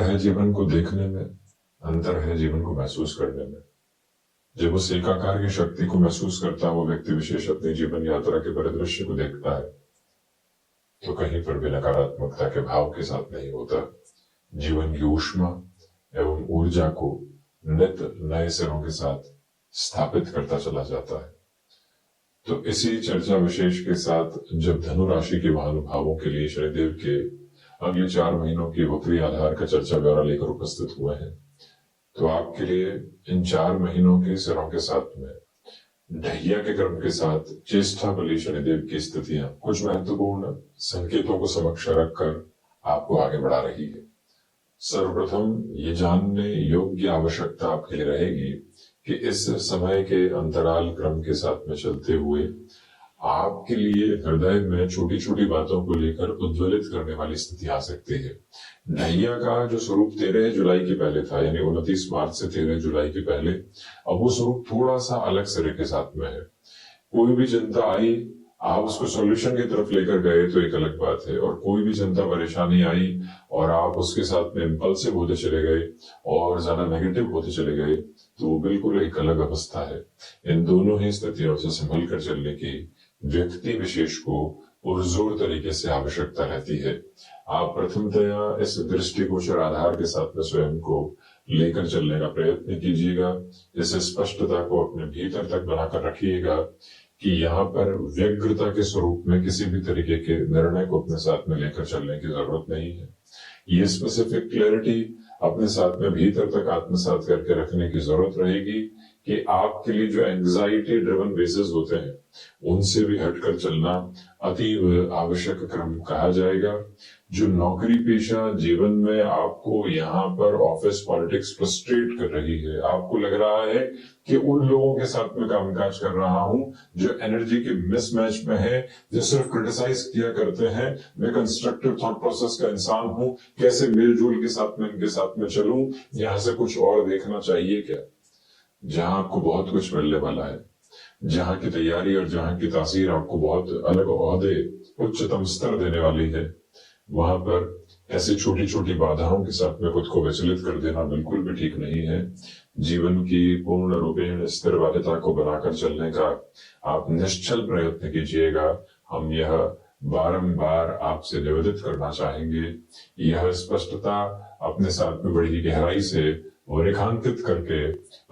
है जीवन को देखने में, अंतर है जीवन को महसूस करने में। जब उस एकाकार की शक्ति को महसूस करता वो व्यक्ति विशेष अपनी जीवन यात्रा के परिदृश्य को देखता है तो कहीं पर भी नकारात्मकता के भाव के साथ नहीं होता। जीवन की ऊष्मा एवं ऊर्जा को नित नए सिरों के साथ स्थापित करता चला जाता है। तो इसी चर्चा विशेष के साथ जब धनु राशि के महानुभावों के लिए शनिदेव के अगले 4 महीनों की वक्री आधार का चर्चा ब्यौरा लेकर उपस्थित हुए हैं, तो आपके लिए इन 4 महीनों के सिरों के साथ में ढैया के क्रम के साथ ज्येष्ठा बली शनिदेव की स्थितियां कुछ महत्वपूर्ण संकेतों को समक्ष रखकर आपको आगे बढ़ा रही है। सर्वप्रथम ये जानने योग्य आवश्यकता आपके लिए रहेगी कि इस समय के अंतराल क्रम के साथ में चलते हुए आपके लिए हृदय में छोटी छोटी बातों को लेकर उद्वेलित करने वाली स्थिति आ सकती है। ढैया का जो स्वरूप 13 जुलाई के पहले था, यानी 29 मार्च से 13 जुलाई के पहले, अब वो स्वरूप थोड़ा सा अलग सिरे के साथ में है। कोई भी चिंता आई, आप उसको सॉल्यूशन की तरफ लेकर गए तो एक अलग बात है, और कोई भी चिंता परेशानी आई और आप उसके साथ में इंपल्सिव होते चले गए और ज्यादा नेगेटिव होते चले गए तो वो बिल्कुल एक अलग अवस्था है। इन दोनों ही स्थितियों से संभल कर चलने की व्यक्ति विशेष को पुरजोर तरीके से आवश्यकता रहती है। आप प्रथमतया इस दृष्टिगोचर आधार के साथ में स्वयं को लेकर चलने का प्रयत्न कीजिएगा। इस स्पष्टता को अपने भीतर तक बनाकर रखिएगा कि यहाँ पर व्यग्रता के स्वरूप में किसी भी तरीके के निर्णय को अपने साथ में लेकर चलने की जरूरत नहीं है। ये स्पेसिफिक क्लैरिटी अपने साथ में भीतर तक आत्मसात करके रखने की जरूरत रहेगी कि आपके लिए जो एंग्जाइटी ड्रिवन बेसिस होते हैं उनसे भी हटकर चलना अतीव आवश्यक क्रम कहा जाएगा। जो नौकरी पेशा जीवन में आपको यहाँ पर ऑफिस पॉलिटिक्स फ्रस्ट्रेट कर रही है, आपको लग रहा है कि उन लोगों के साथ में कामकाज कर रहा हूं जो एनर्जी के मिसमैच में है, जो सिर्फ क्रिटिसाइज किया करते हैं, मैं कंस्ट्रक्टिव थॉट प्रोसेस का इंसान हूं, कैसे मिलजुल के साथ में इनके साथ में चलूं, यहां से कुछ और देखना चाहिए क्या। जहां आपको बहुत कुछ मिलने वाला है, जहां की तैयारी और जहां की तासीर आपको बहुत अलग ओहदे उच्चतम स्तर देने वाली है, वहां पर ऐसी छोटी छोटी बाधाओं के साथ में खुद को विचलित कर देना बिल्कुल भी ठीक नहीं है। जीवन की पूर्ण रूपेण स्थिर वालिता को बनाकर चलने का आप निश्चल प्रयत्न कीजिएगा। हम यह बारंबार आपसे निवेदित करना चाहेंगे। यह स्पष्टता अपने साथ में बड़ी गहराई से और रेखांकित करके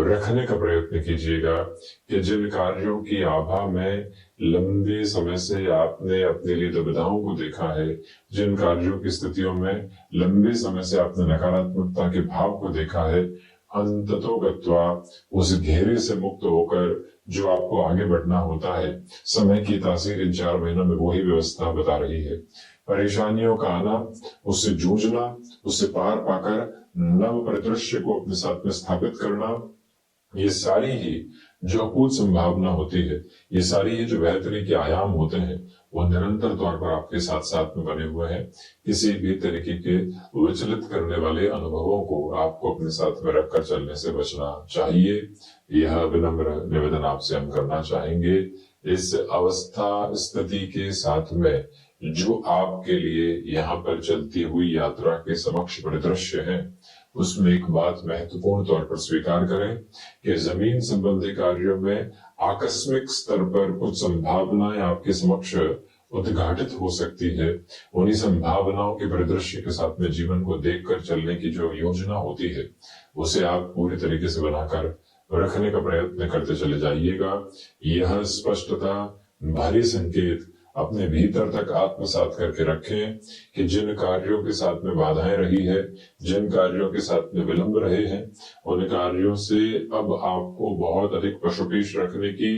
रखने का प्रयत्न कीजिएगा कि जिन कार्यों की आभा में लंबे समय से आपने अपने लिए दुविधाओं को देखा है, जिन कार्यों की स्थितियों में लंबे समय से आपने नकारात्मकता के भाव को देखा है, अंततोगत्वा उस घेरे से मुक्त होकर जो आपको आगे बढ़ना होता है, समय की तासीर इन 4 महीनों में वही व्यवस्था बता रही है। परेशानियों का आना, उससे जूझना, उससे पार पाकर नव परिदृश्य को अपने साथ में स्थापित करना, ये सारी ही जो अकूत संभावना होती है, ये सारी ही जो बेहतरी के आयाम होते हैं, वो निरंतर तौर पर आपके साथ साथ में बने हुए हैं। किसी भी तरीके के विचलित करने वाले अनुभवों को आपको अपने साथ में रखकर चलने से बचना चाहिए। यह विनम्र निवेदन आपसे हम करना चाहेंगे। इस अवस्था स्थिति के साथ में जो आपके लिए यहाँ पर चलती हुई यात्रा के समक्ष परिदृश्य है, उसमें एक बात महत्वपूर्ण तौर पर स्वीकार करें कि जमीन संबंधी कार्यों में आकस्मिक स्तर पर कुछ संभावनाएं आपके समक्ष उद्घाटित हो सकती है। उन्हीं संभावनाओं के परिदृश्य के साथ में जीवन को देखकर चलने की जो योजना होती है, उसे आप पूरी तरीके से बनाकर रखने का प्रयत्न करते चले जाइएगा। यह स्पष्टता भारी संकेत अपने भीतर तक आत्मसात करके रखें कि जिन कार्यों के साथ में बाधाएं रही है, जिन कार्यों के साथ में विलंब रहे हैं, उन कार्यों से अब आपको बहुत अधिक पशुपेश रखने की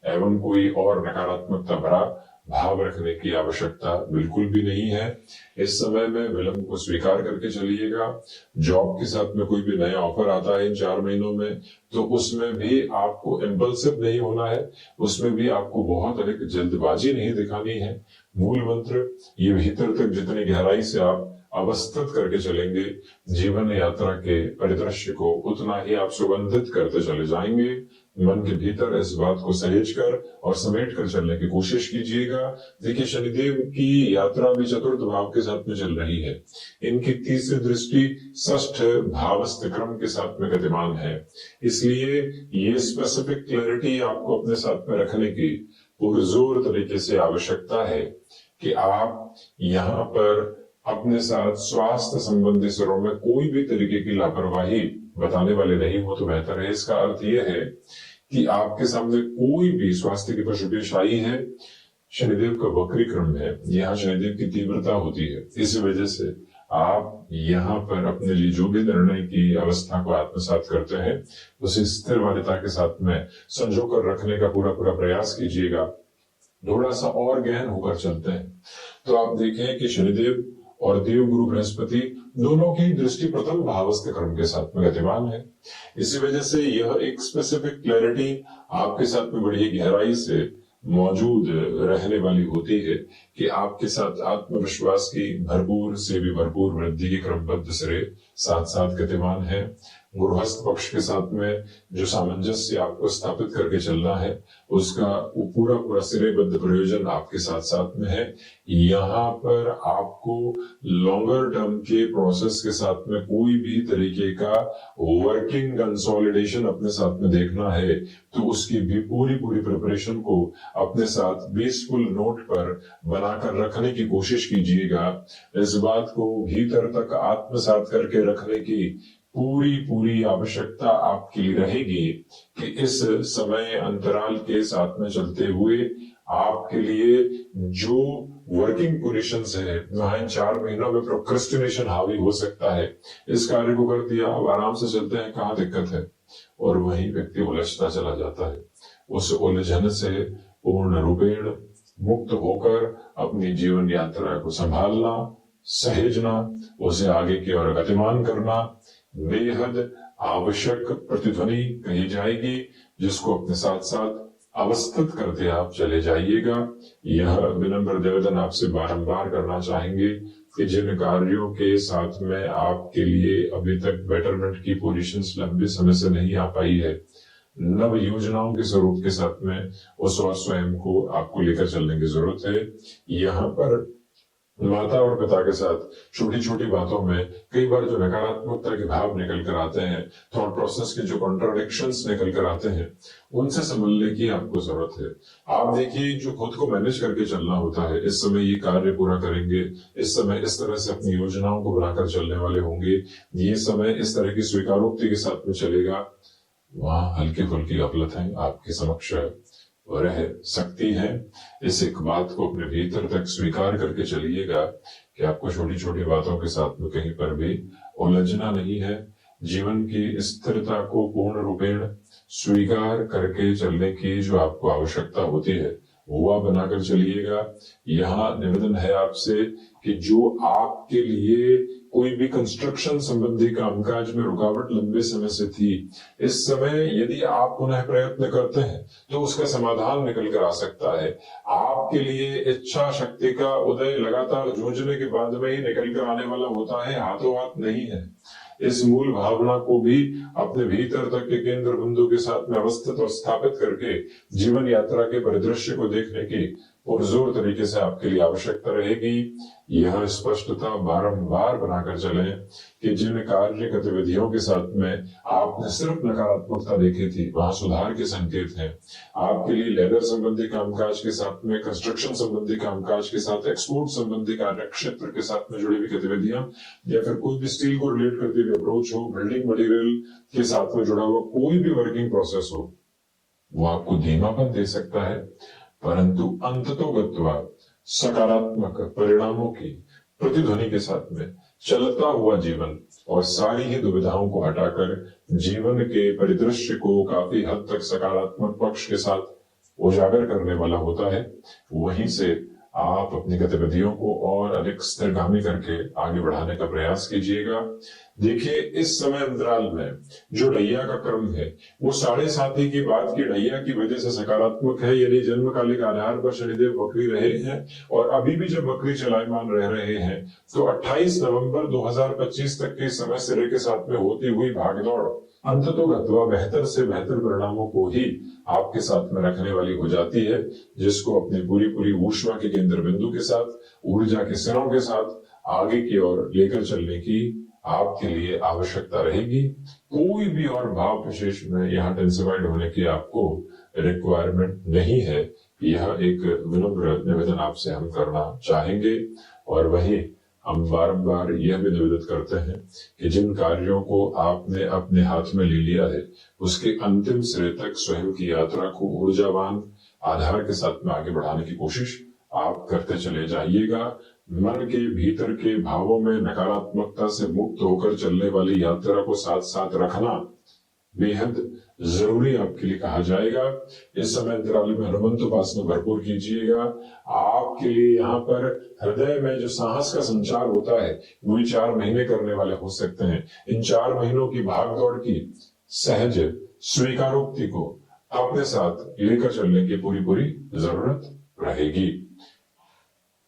एवं कोई और नकारात्मकता भरा भाव रखने की आवश्यकता बिल्कुल भी नहीं है। इस समय में विलंब को स्वीकार करके चलिएगा। जॉब के साथ में कोई भी नया ऑफर आता है इन 4 महीनों में, तो उसमें भी आपको इम्पल्सिव नहीं होना है, उसमें भी आपको बहुत अधिक जल्दबाजी नहीं दिखानी है। मूल मंत्र ये भीतर तक जितनी गहराई से आप अवस्थित करके चलेंगे, जीवन यात्रा के परिदृश्य को उतना ही आप सुगंधित करते चले जाएंगे। मन के भीतर इस बात को सहेज कर और समेट कर चलने की कोशिश कीजिएगा। देखिए, शनिदेव की यात्रा भी चतुर्थ भाव के साथ में चल रही है। इनकी तीसरी दृष्टि षष्ठ भावस्थ क्रम के साथ में गतिमान है। इसलिए ये स्पेसिफिक क्लैरिटी आपको अपने साथ में रखने की पुरजोर तरीके से आवश्यकता है कि आप यहाँ पर अपने साथ स्वास्थ्य संबंधी स्तरों में कोई भी तरीके की लापरवाही बताने वाले नहीं हो तो बेहतर है। इसका अर्थ यह है कि आपके सामने कोई भी स्वास्थ्य की पशुपेश आई है, शनिदेव का वक्री क्रम है, यहाँ शनिदेव की तीव्रता होती है। इस वजह से आप यहाँ पर अपने लिए जो भी निर्णय की अवस्था को आत्मसात करते हैं उसे स्थिर वालिता के साथ में संजो कर रखने का पूरा पूरा प्रयास कीजिएगा। थोड़ा सा और गहन होकर चलते हैं तो आप देखें कि शनिदेव और देव गुरु बृहस्पति दोनों की दृष्टि प्रथम भावस्थ क्रम के साथ में गतिमान है। इसी वजह से यह एक स्पेसिफिक क्लैरिटी आपके साथ में बड़ी गहराई से मौजूद रहने वाली होती है कि आपके साथ आत्मविश्वास की भरपूर से भी भरपूर वृद्धि की क्रमबद्ध सिरे साथ साथ गतिमान है। गृहस्थ पक्ष के साथ में जो सामंजस्य आपको स्थापित करके चलना है उसका पूरा पूरा सिरेबद्ध प्रयोजन आपके साथ साथ में है। यहाँ पर आपको लॉन्गर टर्म के प्रोसेस के साथ में कोई भी तरीके का वर्किंग कंसोलिडेशन अपने साथ में देखना है तो उसकी भी पूरी पूरी प्रिपरेशन को अपने साथ बेसफुल नोट पर बनाकर रखने की कोशिश कीजिएगा। इस बात को भीतर तक आत्मसात करके रखने की पूरी पूरी आवश्यकता आपकी रहेगी कि इस समय अंतराल के साथ में चलते हुए आपके लिए जो वर्किंग पोजीशंस है वहां इन 4 महीनों में प्रोक्रेस्टिनेशन हावी हो सकता है। इस कार्य को कर दिया, अब आराम से चलते हैं, कहाँ दिक्कत है, और वही व्यक्ति उलझता चला जाता है। उस उलझन से पूर्ण रूपेण मुक्त होकर अपनी जीवन यात्रा को संभालना, सहेजना, उसे आगे की ओर गतिमान करना बेहद आवश्यक प्रतिध्वनि कही जाएगी, जिसको अपने साथ साथ अवस्थित करते आप चले जाइएगा। यह विनम्र निवेदन आपसे बारंबार करना चाहेंगे कि जिन कार्यों के साथ में आपके लिए अभी तक बेटरमेंट की पोजीशंस लंबे समय से नहीं आ पाई है, नव योजनाओं के स्वरूप के साथ में उस और स्वयं को आपको लेकर चलने की जरूरत है। यहाँ पर माता और पिता के साथ छोटी छोटी बातों में कई बार जो नकारात्मकता के भाव निकल कर आते हैं, थॉट प्रोसेस के जो कॉन्ट्राडिक्शंस निकल कर आते हैं, उनसे संभलने की आपको जरूरत है। आप देखिए, जो खुद को मैनेज करके चलना होता है, इस समय ये कार्य पूरा करेंगे, इस समय इस तरह से अपनी योजनाओं को बनाकर चलने वाले होंगे, ये समय इस तरह की स्वीकारोक्ति के साथ में चलेगा, वहां हल्की फुल्की गफलतें आपके समक्ष रह सकती है। इस एक बात को अपने भीतर तक स्वीकार करके चलिएगा कि आपको छोटी छोटी बातों के साथ में कहीं पर भी उलझना नहीं है। जीवन की स्थिरता को पूर्ण रूपेण स्वीकार करके चलने की जो आपको आवश्यकता होती है वो आप बनाकर चलिएगा। यहाँ निवेदन है आपसे कि जो आपके लिए कोई भी कंस्ट्रक्शन संबंधी कामकाज में रुकावट लंबे समय से थी, इस समय यदि आप पुनः प्रयत्न करते हैं तो उसका समाधान निकल कर आ सकता है। आपके लिए इच्छा शक्ति का उदय लगातार जूझने के बाद में ही निकल कर आने वाला होता है, हाथों हाथ नहीं है। इस मूल भावना को भी अपने भीतर तक के केंद्र बिंदु के साथ में अवस्थित और स्थापित करके जीवन यात्रा के परिदृश्य को देखने की पुरजोर तरीके से आपके लिए आवश्यकता रहेगी। यह स्पष्टता बारंबार बनाकर चलें कि जिन कार्य गतिविधियों के साथ में आपने सिर्फ नकारात्मकता देखी थी वहां सुधार के संकेत हैं। आपके लिए लेदर संबंधी कामकाज के साथ में, कंस्ट्रक्शन संबंधी कामकाज के साथ, एक्सपोर्ट संबंधी कार्य क्षेत्र के साथ में जुड़ी हुई गतिविधियां, या फिर कोई भी स्टील को रिलेट करती हुई अप्रोच हो, बिल्डिंग मटेरियल के साथ में जुड़ा हुआ कोई भी वर्किंग प्रोसेस हो, वो आपको धीमापन दे सकता है, परंतु अंततोगत्वा सकारात्मक परिणामों की प्रतिध्वनि के साथ में चलता हुआ जीवन और सारी ही दुविधाओं को हटाकर जीवन के परिदृश्य को काफी हद तक सकारात्मक पक्ष के साथ उजागर करने वाला होता है। वहीं से आप अपनी गतिविधियों को और अधिक स्थिरगामी करके आगे बढ़ाने का प्रयास कीजिएगा। देखिए, इस समय अंतराल में जो ढैया का क्रम है वो 7.5 की बात की ढैया की वजह से सकारात्मक है, यानी जन्मकालिक आधार पर शनिदेव वक्री रहे हैं और अभी भी जब वक्री चलायमान रह रहे हैं तो 28 नवंबर 2025 तक के समय सिरे के साथ में होती हुई भागदौड़ अंततोगत्वा बेहतर से बेहतर परिणामों को ही आपके साथ में रखने वाली हो जाती है, जिसको अपनी पूरी पूरी ऊष्मा के केंद्र बिंदु के साथ, ऊर्जा के सिरों के साथ आगे की ओर लेकर चलने की आपके लिए आवश्यकता रहेगी। कोई भी और भाव विशेष में यहाँ टेंसिफाइड होने की आपको रिक्वायरमेंट नहीं है। यह एक विनम्र निवेदन आपसे हम करना चाहेंगे और वही हम बारंबार यह भी निवेदित करते हैं कि जिन कार्यों को आपने अपने हाथ में ले लिया है उसके अंतिम सिरे तक स्वयं की यात्रा को ऊर्जावान आधार के साथ में आगे बढ़ाने की कोशिश आप करते चले जाइएगा। मन के भीतर के भावों में नकारात्मकता से मुक्त होकर चलने वाली यात्रा को साथ साथ रखना बेहद जरूरी आपके लिए कहा जाएगा। इस समय अंतराल में हनुमंत उपासना भरपूर कीजिएगा। आपके लिए यहाँ पर हृदय में जो साहस का संचार होता है वो 4 महीने करने वाले हो सकते हैं। इन 4 महीनों की भागदौड़ की सहज स्वीकारोक्ति को अपने साथ लेकर चलने की पूरी पूरी जरूरत रहेगी।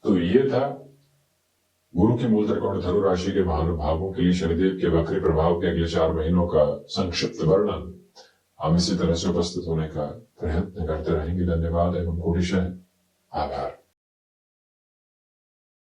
तो ये था गुरु की मूल त्रिकोण धनु राशि के महानुभावों के लिए शनिदेव के वक्री प्रभाव के अगले 4 महीनों का संक्षिप्त वर्णन। हम इसी तरह से उपस्थित होने का प्रयत्न करते रहेंगे। धन्यवाद एवं कोटिशः आभार।